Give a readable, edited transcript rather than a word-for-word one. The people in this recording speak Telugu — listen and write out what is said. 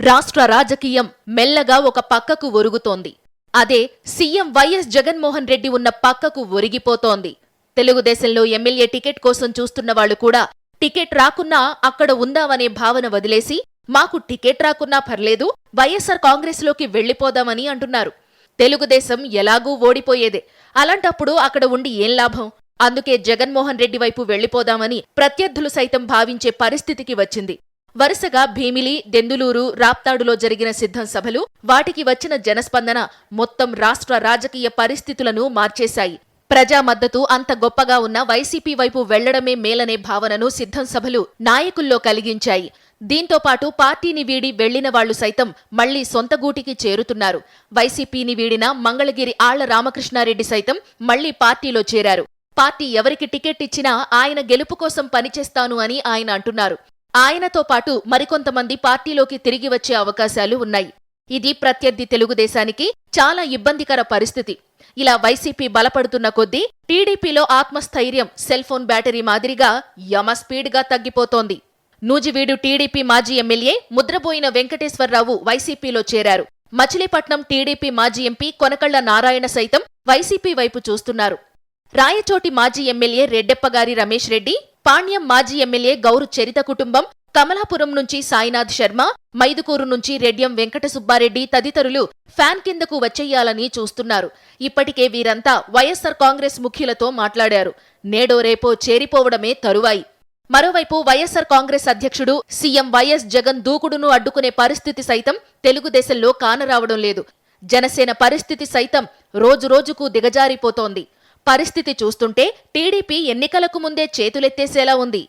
రాష్ట్ర రాజకీయం మెల్లగా ఒక పక్కకు ఒరుగుతోంది. అదే సీఎం వైఎస్ జగన్మోహన్ రెడ్డి ఉన్న పక్కకు ఒరిగిపోతోంది. తెలుగుదేశంలో ఎమ్మెల్యే టికెట్ కోసం చూస్తున్నవాళ్లు కూడా టికెట్ రాకున్నా అక్కడ ఉందామనే భావన వదిలేసి మాకు టికెట్ రాకున్నా పర్లేదు, వైఎస్సార్ కాంగ్రెస్లోకి వెళ్లిపోదామని అంటున్నారు. తెలుగుదేశం ఎలాగూ ఓడిపోయేదే, అలాంటప్పుడు అక్కడ ఉండి ఏం లాభం? అందుకే జగన్మోహన్ రెడ్డి వైపు వెళ్లిపోదామని ప్రత్యర్థులు సైతం భావించే పరిస్థితికి వచ్చింది. వరుసగా భీమిలి, దెందులూరు, రాప్తాడులో జరిగిన సిద్ధం సభలు, వాటికి వచ్చిన జనస్పందన మొత్తం రాష్ట్ర రాజకీయ పరిస్థితులను మార్చేశాయి. ప్రజా మద్దతు అంత గొప్పగా ఉన్న వైసీపీ వైపు వెళ్లడమే మేలనే భావనను సిద్ధం సభలు నాయకుల్లో కలిగించాయి. దీంతోపాటు పార్టీని వీడి వెళ్లిన వాళ్లు సైతం మళ్లీ సొంత గూటికి చేరుతున్నారు. వైసీపీని వీడిన మంగళగిరి ఆళ్ల రామకృష్ణారెడ్డి సైతం మళ్లీ పార్టీలో చేరారు. పార్టీ ఎవరికి టికెట్ ఇచ్చినా ఆయన గెలుపు కోసం పనిచేస్తాను అని ఆయన అంటున్నారు. ఆయనతో పాటు మరికొంతమంది పార్టీలోకి తిరిగి వచ్చే అవకాశాలు ఉన్నాయి. ఇది ప్రత్యర్థి తెలుగుదేశానికి చాలా ఇబ్బందికర పరిస్థితి. ఇలా వైసీపీ బలపడుతున్న కొద్దీ టీడీపీలో ఆత్మస్థైర్యం సెల్ఫోన్ బ్యాటరీ మాదిరిగా యమ స్పీడ్గా తగ్గిపోతోంది. నూజివీడు టీడీపీ మాజీ ఎమ్మెల్యే ముద్రబోయిన వెంకటేశ్వరరావు వైసీపీలో చేరారు. మచిలీపట్నం టీడీపీ మాజీ ఎంపీ కొనకళ్ల నారాయణ సైతం వైసీపీ వైపు చూస్తున్నారు. రాయచోటి మాజీ ఎమ్మెల్యే రెడ్డెప్పగారి రమేష్ రెడ్డి, పాణ్యం మాజీ ఎమ్మెల్యే గౌరు చరిత కుటుంబం, కమలాపురం నుంచి సాయినాథ్ శర్మ, మైదుకూరు నుంచి రెడ్యం వెంకట సుబ్బారెడ్డి తదితరులు ఫ్యాన్ కిందకు వచ్చేయాలని చూస్తున్నారు. ఇప్పటికే వీరంతా వైఎస్సార్ కాంగ్రెస్ ముఖ్యులతో మాట్లాడారు. నేడో రేపో చేరిపోవడమే తరువాయి. మరోవైపు వైఎస్సార్ కాంగ్రెస్ అధ్యక్షుడు సీఎం వైఎస్ జగన్ దూకుడును అడ్డుకునే పరిస్థితి సైతం తెలుగుదేశంలో కానరావడం లేదు. జనసేన పరిస్థితి సైతం రోజురోజుకు దిగజారిపోతోంది. పరిస్థితి చూస్తుంటే టీడీపీ ఎన్నికలకు ముందే చేతులెత్తేసేలా ఉంది.